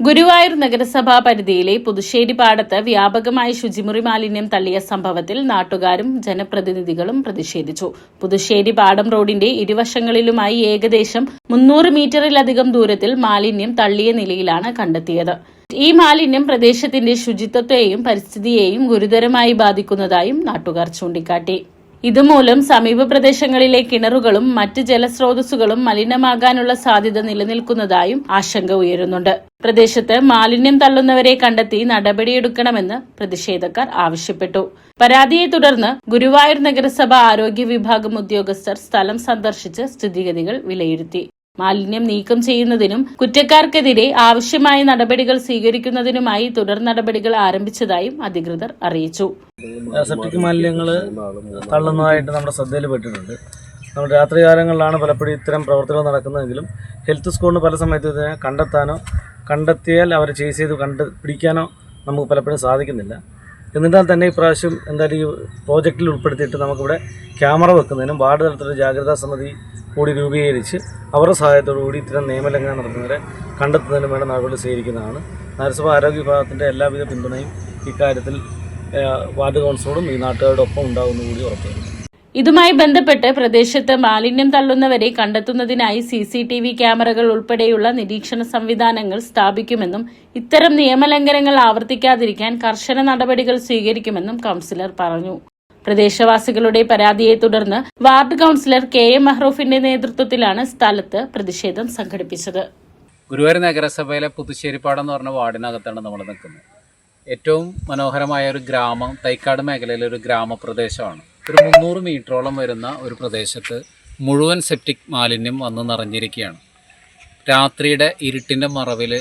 ഗുരുവായൂർ നഗരസഭാ പരിധിയിലെ പുതുശ്ശേരി പാടത്ത് വ്യാപകമായി ശുചിമുറി മാലിന്യം തള്ളിയ സംഭവത്തിൽ നാട്ടുകാരും ജനപ്രതിനിധികളും പ്രതിഷേധിച്ചു. പുതുശ്ശേരി പാടം റോഡിന്റെ ഇരുവശങ്ങളിലുമായി ഏകദേശം 300 മീറ്ററിലധികം ദൂരത്തിൽ മാലിന്യം തള്ളിയ നിലയിലാണ് കണ്ടെത്തിയത്. ഈ മാലിന്യം പ്രദേശത്തിന്റെ ശുചിത്വത്തെയും പരിസ്ഥിതിയെയും ഗുരുതരമായി ബാധിക്കുന്നതായും നാട്ടുകാർ ചൂണ്ടിക്കാട്ടി. ഇതുമൂലം സമീപ പ്രദേശങ്ങളിലെ കിണറുകളും മറ്റ് ജലസ്രോതസ്സുകളും മലിനമാകാനുള്ള സാധ്യത നിലനിൽക്കുന്നതായും ആശങ്ക ഉയരുന്നുണ്ട്. പ്രദേശത്ത് മാലിന്യം തള്ളുന്നവരെ കണ്ടെത്തി നടപടിയെടുക്കണമെന്ന് പ്രതിഷേധക്കാർ ആവശ്യപ്പെട്ടു. പരാതിയെ തുടർന്ന് ഗുരുവായൂർ നഗരസഭ ആരോഗ്യ വിഭാഗം ഉദ്യോഗസ്ഥർ സ്ഥലം സന്ദർശിച്ച് സ്ഥിതിഗതികൾ വിലയിരുത്തി. മാലിന്യം നീക്കം ചെയ്യുന്നതിനും കുറ്റക്കാർക്കെതിരെ ആവശ്യമായ നടപടികൾ സ്വീകരിക്കുന്നതിനുമായി തുടർ നടപടികൾ ആരംഭിച്ചതായും അധികൃതർ അറിയിച്ചു. സെപ്റ്റിക് മാലിന്യങ്ങൾ തള്ളുന്നതായിട്ട് നമ്മുടെ ശ്രദ്ധയിൽപ്പെട്ടിട്ടുണ്ട്. നമ്മുടെ രാത്രികാലങ്ങളിലാണ് പലപ്പോഴും ഇത്തരം പ്രവർത്തനങ്ങൾ നടക്കുന്നതെങ്കിലും ഹെൽത്ത് സ്കോഡിന് പല സമയത്ത് ഇതിനെ കണ്ടെത്തിയാൽ അവരെ ചേസ് ചെയ്ത് പിടിക്കാനോ നമുക്ക് പലപ്പോഴും സാധിക്കുന്നില്ല. എന്നിട്ടാൽ തന്നെ ഇപ്രാവശ്യം എന്തായാലും ഈ പ്രോജക്റ്റിൽ ഉൾപ്പെടുത്തിയിട്ട് നമുക്കിവിടെ ക്യാമറ വെക്കുന്നതിനും വാർഡ് തലത്തിലുള്ള ജാഗ്രതാ സമിതി കൂടി രൂപീകരിച്ച് അവരുടെ സഹായത്തോടുകൂടി ഇത്തരം നിയമലംഘനം നടത്തുന്നവരെ കണ്ടെത്തുന്നതിനും വേണ്ട നടപടി സ്വീകരിക്കുന്നതാണ്. നഗരസഭാ ആരോഗ്യ വിഭാഗത്തിൻ്റെ എല്ലാവിധ പിന്തുണയും ഇക്കാര്യത്തിൽ വാർഡ് കൗൺസിലോടും ഈ നാട്ടുകാരോടൊപ്പം ഉണ്ടാകുമെന്ന് കൂടി ഉറപ്പുവരുന്നു. ഇതുമായി ബന്ധപ്പെട്ട് പ്രദേശത്ത് മാലിന്യം തള്ളുന്നവരെ കണ്ടെത്തുന്നതിനായി CCTV ക്യാമറകൾ ഉൾപ്പെടെയുള്ള നിരീക്ഷണ സംവിധാനങ്ങൾ സ്ഥാപിക്കുമെന്നും ഇത്തരം നിയമലംഘനങ്ങൾ ആവർത്തിക്കാതിരിക്കാൻ കർശന നടപടികൾ സ്വീകരിക്കുമെന്നും കൌൺസിലർ പറഞ്ഞു. പ്രദേശവാസികളുടെ പരാതിയെ തുടർന്ന് വാർഡ് കൌൺസിലർ KM മെഹ്റൂഫിന്റെ നേതൃത്വത്തിലാണ് സ്ഥലത്ത് പ്രതിഷേധം സംഘടിപ്പിച്ചത്. ഗുരുവായൂർ നഗരസഭയിലെ പുതുശ്ശേരിപ്പാടം എന്ന് പറഞ്ഞ വാർഡിനകത്താണ് നമ്മൾ നിൽക്കുന്നത്. ഏറ്റവും മനോഹരമായ ഒരു ഗ്രാമം, തൈക്കാട് മേഖലയിലെ ഒരു ഗ്രാമപ്രദേശമാണ്. ഒരു 300 മീറ്ററോളം വരുന്ന ഒരു പ്രദേശത്ത് മുഴുവൻ സെപ്റ്റിക് മാലിന്യം വന്ന് നിറഞ്ഞിരിക്കുകയാണ്. രാത്രിയുടെ ഇരുട്ടിൻ്റെ മറവിൽ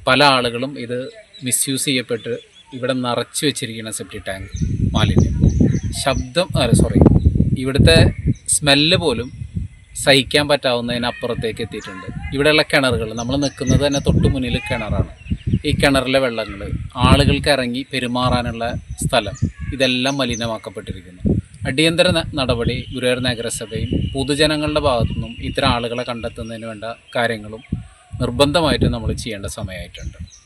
പല ആളുകളും ഇത് മിസ്യൂസ് ചെയ്യപ്പെട്ട് ഇവിടെ നിറച്ചു വെച്ചിരിക്കുന്ന സെപ്റ്റിക് ടാങ്ക് മാലിന്യം ഇവിടുത്തെ സ്മെല്ല് പോലും സഹിക്കാൻ പറ്റാവുന്നതിനപ്പുറത്തേക്ക് എത്തിയിട്ടുണ്ട്. ഇവിടെയുള്ള കിണറുകൾ, നമ്മൾ നിൽക്കുന്നത് തന്നെ തൊട്ട് മുന്നിൽ കിണറാണ്. ഈ കിണറിലെ വെള്ളങ്ങൾ, ആളുകൾക്ക് ഇറങ്ങി പെരുമാറാനുള്ള സ്ഥലം, ഇതെല്ലാം മലിനമാക്കപ്പെട്ടിരിക്കുന്നു. അടിയന്തര നടപടി ഗുരുവായൂർ നഗരസഭയും പൊതുജനങ്ങളുടെ ഭാഗത്തുനിന്നും ഇത്തരം ആളുകളെ കണ്ടെത്തുന്നതിന് വേണ്ട കാര്യങ്ങളും നിർബന്ധമായിട്ടും നമ്മൾ ചെയ്യേണ്ട സമയമായിട്ടുണ്ട്.